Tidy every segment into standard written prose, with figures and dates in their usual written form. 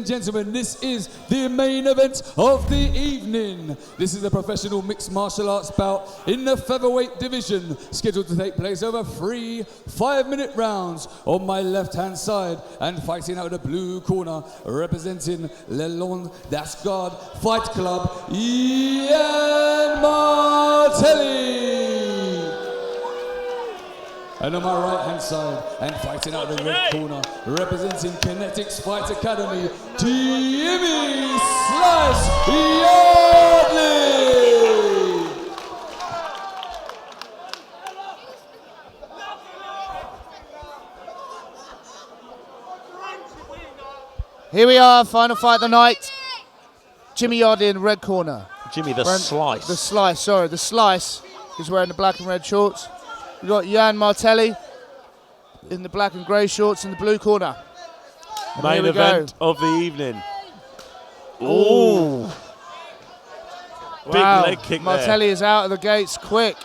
and gentlemen, this is the main event of the evening. This is a professional mixed martial arts bout in the featherweight division, scheduled to take place over 3 5-minute rounds. On my left-hand side, and fighting out of the blue corner, representing Lelon Dasgard Fight Club, Yann Martelli. And on my right-hand side, and fighting out of the red corner, representing Kinetics Fight Academy, Jimmy Slice Yardley. Here we are, final fight of the night. Jimmy Yardley in the red corner. Jimmy the Slice. The Slice, sorry, the Slice is wearing the black and red shorts. We've got Yann Martelli in the black and grey shorts in the blue corner. And main event of the evening. Ooh. Big leg kick Martelli there. is out of the gates quick,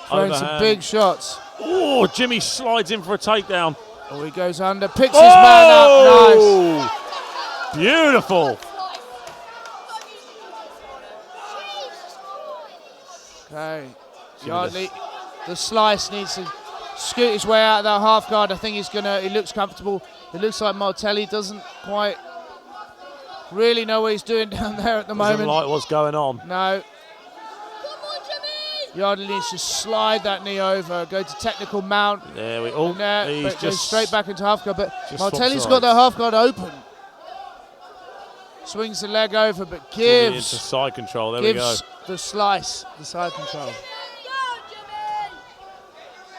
throwing some big shots. Oh, Jimmy slides in for a takedown. Oh, he goes under, picks his man up, nice. Beautiful. Okay, Yardley, the Slice needs to scoot his way out of that half guard. I think he looks comfortable. It looks like Martelli doesn't quite really know what he's doing down there at the moment. Doesn't like what's going on. No. Yardley needs to slide that knee over, go to technical mount. There we go. He's just goes straight back into half guard, but Martelli's got that half guard open. Swings the leg over, but gives into side control. There we go. The Slice the side control.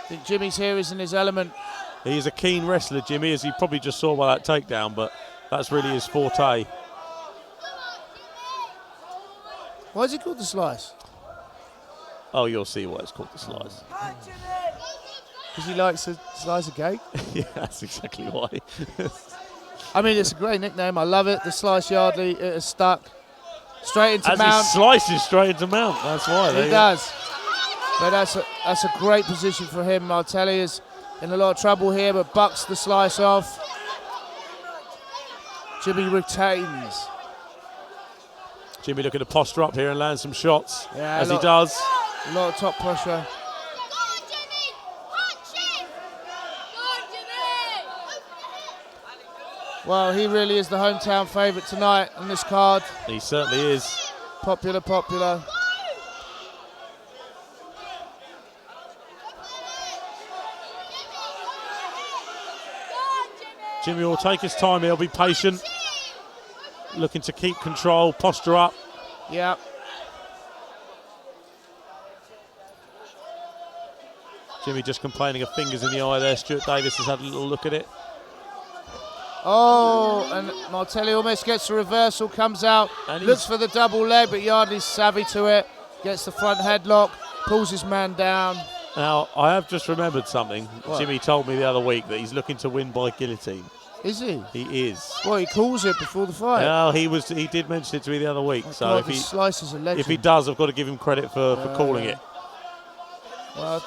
I think Jimmy's here is in his element. He is a keen wrestler, Jimmy, as you probably just saw by that takedown, but that's really his forte. Why is he called the Slice? Oh, you'll see why it's called the Slice. Because he likes to slice a cake? Yeah, that's exactly why. I mean, it's a great nickname. I love it. The Slice Yardley, it is stuck. Straight into mount. He slices straight into mount. That's why. He does. But that's a great position for him. Martelli is in a lot of trouble here, but bucks the Slice off. Jimmy retains. Jimmy looking to posture up here and land some shots, yeah, as he does. A lot of top pressure. Well, he really is the hometown favourite tonight on this card. He certainly is. Popular. Jimmy will take his time, he'll be patient. Looking to keep control, posture up. Yeah. Jimmy just complaining of fingers in the eye there. Stuart Davis has had a little look at it. Oh, and Martelli almost gets a reversal, comes out, looks for the double leg, but Yardley's savvy to it, gets the front headlock, pulls his man down. Now, I have just remembered something. What? Jimmy told me the other week that he's looking to win by guillotine. Is he? He is. Well, he calls it before the fight. Well, he did mention it to me the other week. So if Slice is a legend. if he does, I've got to give him credit for calling it. Well,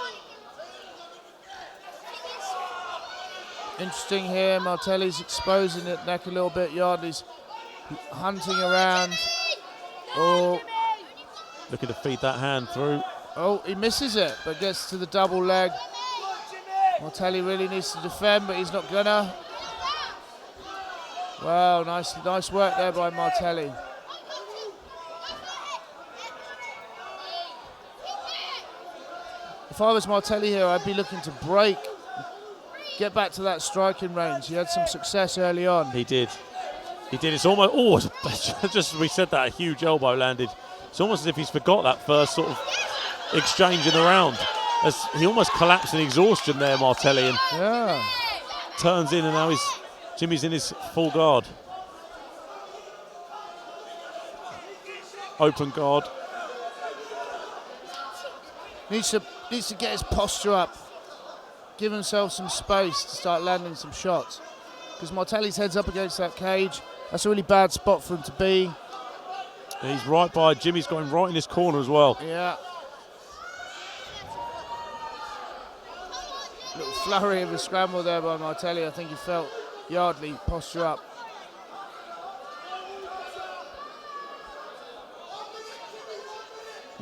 interesting here. Martelli's exposing it neck a little bit. Yardley's hunting around. Oh, looking to feed that hand through. Oh, he misses it, but gets to the double leg. Martelli really needs to defend, but he's not gonna. Wow, nice work there by Martelli. If I was Martelli here, I'd be looking to break, get back to that striking range. He had some success early on. He did. It's almost, just as we said that, a huge elbow landed. It's almost as if he's forgot that first sort of exchange in the round. As he almost collapsed in exhaustion there, Martelli, and turns in, and now Jimmy's in his full guard. Open guard. Needs to get his posture up. Give himself some space to start landing some shots. Because Martelli's head's up against that cage. That's a really bad spot for him to be. He's right by Jimmy's got him right in his corner as well. Yeah. Little flurry of a scramble there by Martelli. I think he felt Yardley posture up.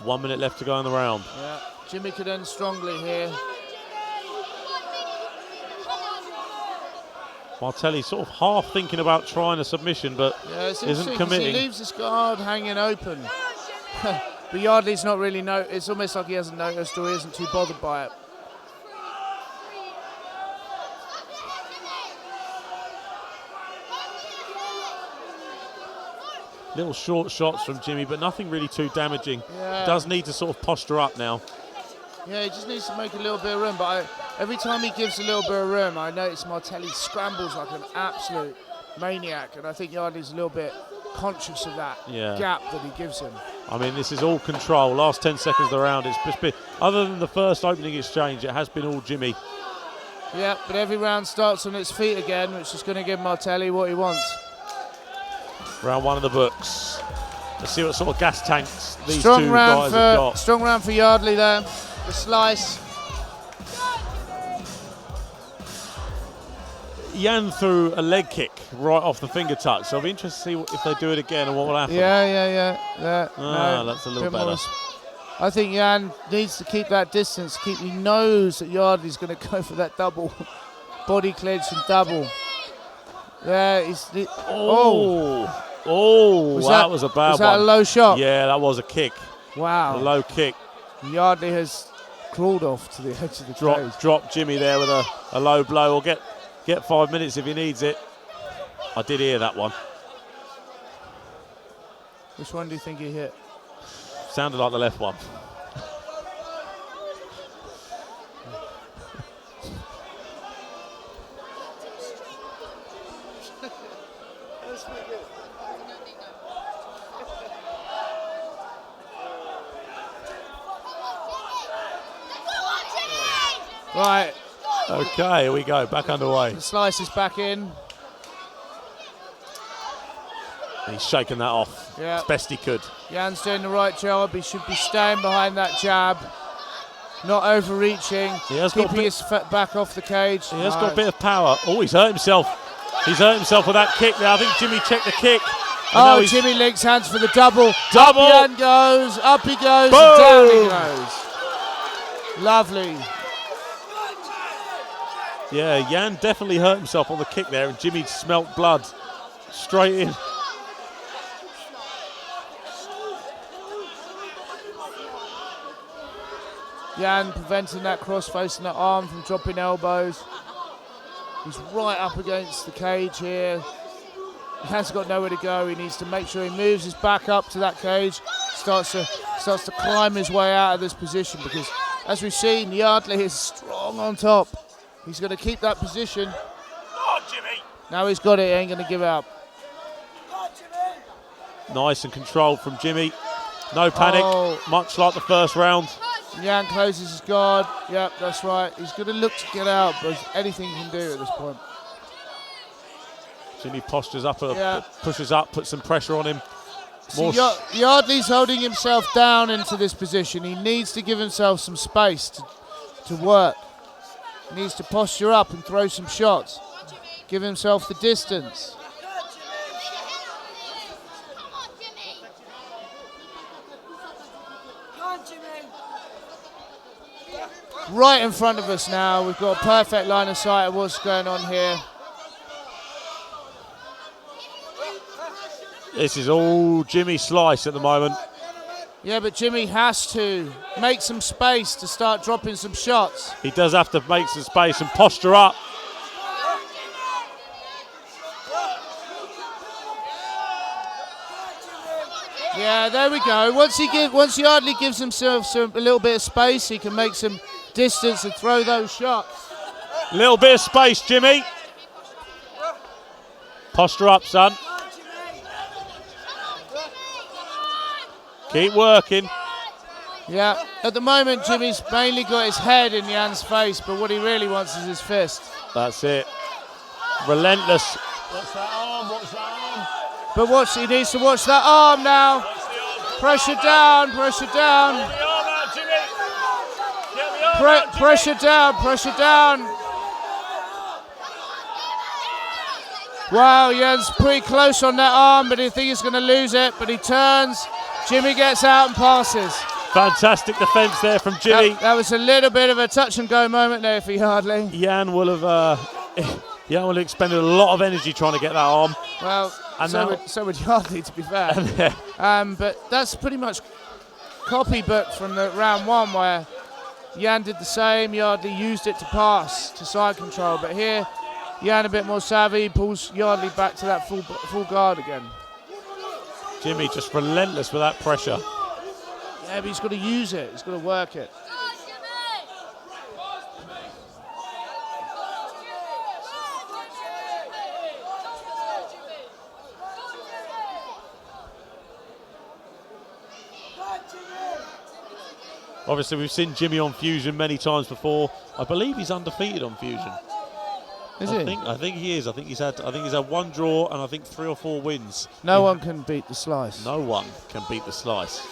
1 minute left to go in the round. Yeah, Jimmy could end strongly here. Martelli sort of half thinking about trying a submission, but isn't committing. He leaves his guard hanging open. But Yardley's not really it's almost like he hasn't noticed or he isn't too bothered by it. Little short shots from Jimmy, but nothing really too damaging. Yeah. Does need to sort of posture up now. Yeah, he just needs to make a little bit of room, but every time he gives a little bit of room, I notice Martelli scrambles like an absolute maniac, and I think Yardley's a little bit conscious of that gap that he gives him. I mean, this is all control. Last 10 seconds of the round, it's just been, other than the first opening exchange, it has been all Jimmy. Yeah, but every round starts on its feet again, which is going to give Martelli what he wants. Round 1 of the books. Let's see what sort of gas tanks these two guys have got. Strong round for Yardley there. The slice. Yann threw a leg kick right off the finger tuck, so I'll be interested to see if they do it again and what will happen. Yeah. No, that's a little better. I think Yann needs to keep that distance. He knows that Yardley's going to go for that double. Body clinch and double. There, that was a bad one. Was that a low shot? Yeah, that was a kick. Wow. A low kick. Yardley has crawled off to the edge of the cage. Drop Jimmy there with a low blow, or get 5 minutes if he needs it. I did hear that one. Which one do you think he hit? Sounded like the left one. Right. Okay, here we go. Back underway. The slice is back in. He's shaken that off as best he could. Yann's doing the right job. He should be staying behind that jab, not overreaching, keeping his back off the cage. He has got a bit of power. Oh, he's hurt himself. He's hurt himself with that kick there. I think Jimmy checked the kick. Oh, Jimmy links hands for the double. Double. Up Yann goes, up he goes, Boom. and down he goes. Lovely. Yeah, Yann definitely hurt himself on the kick there, and Jimmy smelt blood straight in. Yann preventing that cross-face and that arm from dropping elbows. He's right up against the cage here. He hasn't got nowhere to go. He needs to make sure he moves his back up to that cage, starts to climb his way out of this position, because as we've seen, Yardley is strong on top. He's going to keep that position. Oh, Jimmy! Now he's got it, he ain't going to give up. Nice and controlled from Jimmy. No panic, much like the first round. Yann closes his guard. Yep, that's right. He's going to look to get out, but there's anything he can do at this point. Jimmy postures up, pushes up, puts some pressure on him. Yardley's holding himself down into this position. He needs to give himself some space to work. He needs to posture up and throw some shots. Give himself the distance. Right in front of us now. We've got a perfect line of sight of what's going on here. This is all Jimmy Slice at the moment. Yeah, but Jimmy has to make some space to start dropping some shots. He does have to make some space and posture up. Yeah, there we go. Once Yardley gives himself a little bit of space, he can make some distance and throw those shots. Little bit of space, Jimmy. Posture up, son. Keep working. Yeah, at the moment, Jimmy's mainly got his head in Yann's face, but what he really wants is his fist. That's it. Relentless. What's that arm? What's that arm? But he needs to watch that arm now. Pressure down, pressure down. Get the arm out, Jimmy. Get the arm out, Jimmy. Pressure down, pressure down. Wow, Yann's pretty close on that arm, but I think he's going to lose it. But he turns. Jimmy gets out and passes. Fantastic defence there from Jimmy. That was a little bit of a touch and go moment there for Yardley. Yann will have expended a lot of energy trying to get that arm. Well, And so would Yardley, to be fair. But that's pretty much copybook from the round one, where Yann did the same. Yardley used it to pass to side control, but here Yann a bit more savvy, pulls Yardley back to that full guard again. Jimmy just relentless with that pressure. Yeah, but he's got to use it. He's got to work it. Obviously, we've seen Jimmy on Fusion many times before. I believe he's undefeated on Fusion. Is he? I think he is. I think he's had one draw and I think 3 or 4 wins. No one can beat the slice. No one can beat the slice.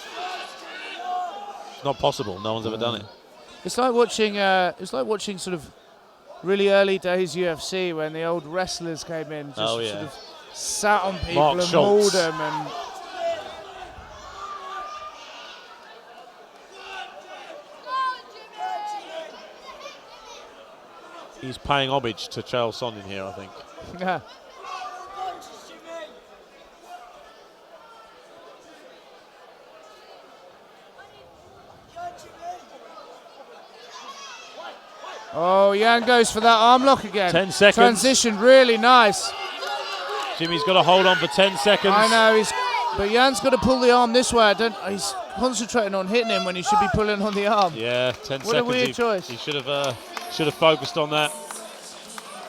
It's not possible. No one's ever done it. It's like watching. Sort of really early days UFC when the old wrestlers came in, just sort of sat on people Mark and Schultz. mauled them. And He's paying homage to Chael Sonnen here, I think. yeah. Oh, Yann goes for that arm lock again. 10 seconds. Transition really nice. Jimmy's got to hold on for 10 seconds. I know, but Yann's got to pull the arm this way. He's concentrating on hitting him when he should be pulling on the arm. Yeah, 10 seconds. What a weird choice. He should have focused on that.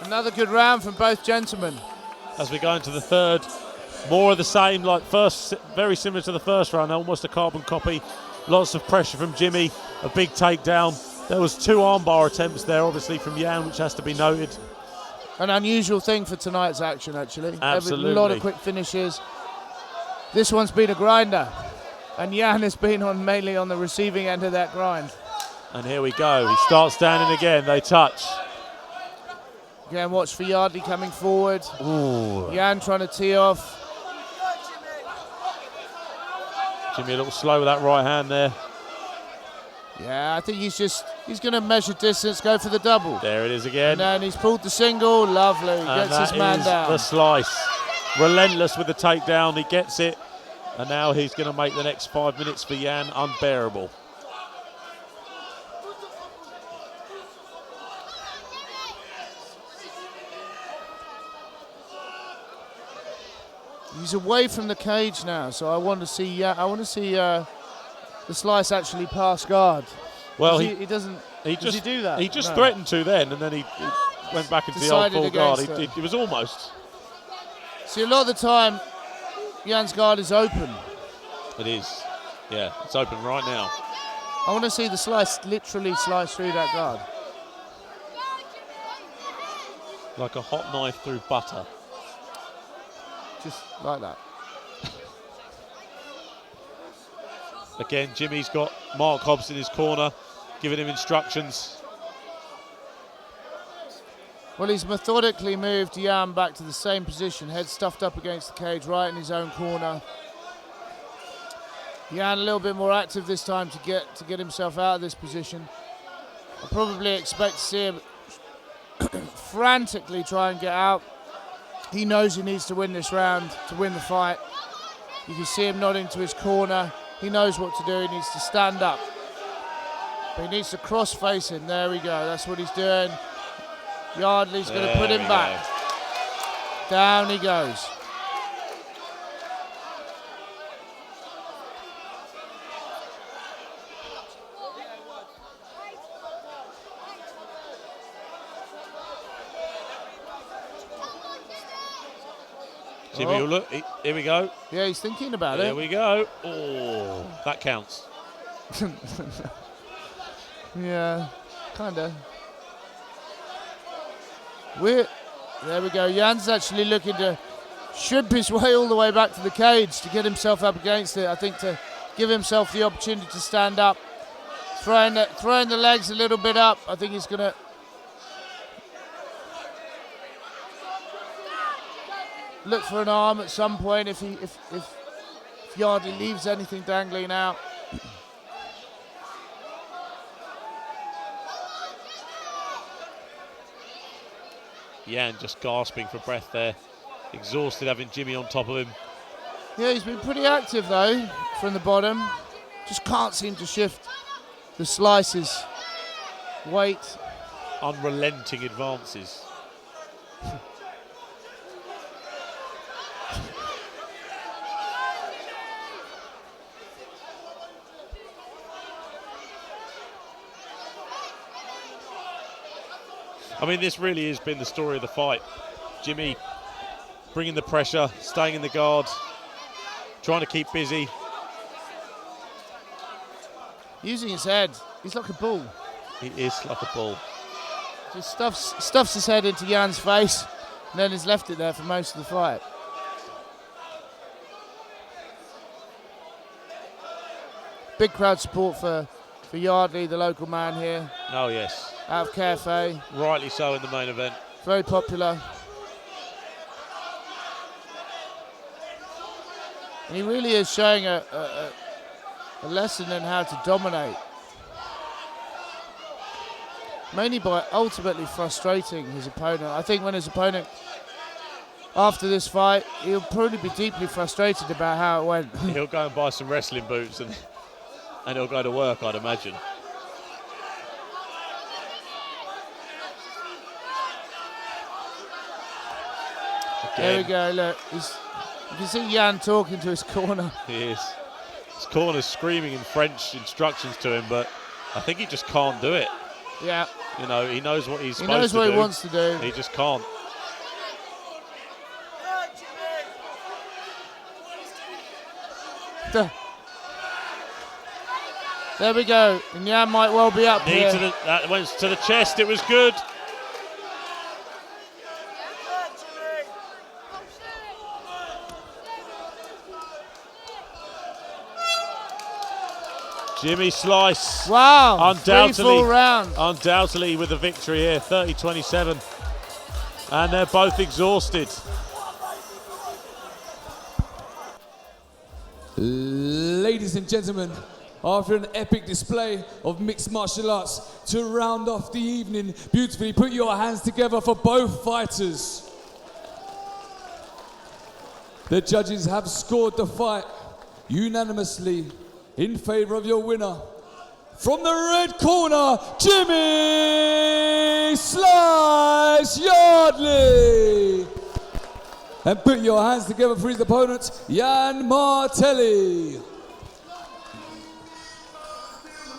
Another good round from both gentlemen. As we go into the third, more of the same, like first, very similar to the first round, almost a carbon copy. Lots of pressure from Jimmy, a big takedown. There was 2 armbar attempts there, obviously, from Yann, which has to be noted. An unusual thing for tonight's action, actually. Absolutely. A lot of quick finishes. This one's been a grinder, and Yann has been mainly on the receiving end of that grind. And here we go. He starts standing again. They touch. Again, watch for Yardley coming forward. Ooh. Yann trying to tee off. Jimmy a little slow with that right hand there. Yeah, I think he's going to measure distance, go for the double. There it is again. And then he's pulled the single. Lovely. And Gets his man down. The slice. Relentless with the takedown. He gets it. And now he's going to make the next 5 minutes for Yann unbearable. He's away from the cage now, so I want to see. The slice actually pass guard. Well, he doesn't. Does he do that? He just threatened to then, and then he went back into the old full guard. It was almost. See, a lot of the time, Yann's guard is open. It is. Yeah, it's open right now. I want to see the slice literally slice through that guard. Like a hot knife through butter. Just like that. Again, Jimmy's got Mark Hobbs in his corner, giving him instructions. Well, he's methodically moved Yann back to the same position, head stuffed up against the cage, right in his own corner. Yann a little bit more active this time to get himself out of this position. I probably expect to see him frantically try and get out. He knows he needs to win this round to win the fight. You can see him nodding to his corner. He knows what to do. He needs to stand up. But he needs to cross-face him. There we go. That's what he's doing. Yardley's going to put him back. Down he goes. Jimmy will look. Here we go. Yeah, he's thinking about it. There we go. Oh, that counts. Yeah, kind of. There we go. Yann's actually looking to shrimp his way all the way back to the cage to get himself up against it. I think to give himself the opportunity to stand up. Throwing the legs a little bit up. I think he's going to... look for an arm at some point if Yardley leaves anything dangling out. Yann just gasping for breath there. Exhausted having Jimmy on top of him. Yeah, he's been pretty active though from the bottom. Just can't seem to shift the slices. Weight. Unrelenting advances. I mean, this really has been the story of the fight. Jimmy bringing the pressure, staying in the guard, trying to keep busy. Using his head. He's like a bull. He is like a bull. Just stuffs his head into Yann's face and then has left it there for most of the fight. Big crowd support for Yardley, the local man here. Oh, yes. Out of KFA. Rightly so in the main event. Very popular. And he really is showing a lesson in how to dominate. Mainly by ultimately frustrating his opponent. I think when his opponent, after this fight, he'll probably be deeply frustrated about how it went. He'll go and buy some wrestling boots and he'll go to work, I'd imagine. There we go, look. You can see Yann talking to his corner. He is. His corner's screaming in French instructions to him, but I think he just can't do it. Yeah. You know, he knows what he's supposed to do. He knows what he wants to do. He just can't. There we go. And Yann might well be up here. That went to the chest. It was good. Jimmy Slice. Wow. Undoubtedly with the victory here, 30-27. And they're both exhausted. Ladies and gentlemen, after an epic display of mixed martial arts, to round off the evening beautifully, put your hands together for both fighters. The judges have scored the fight unanimously in favor of your winner. From the red corner, Jimmy Slice Yardley. And put your hands together for his opponent, Yann Martelli.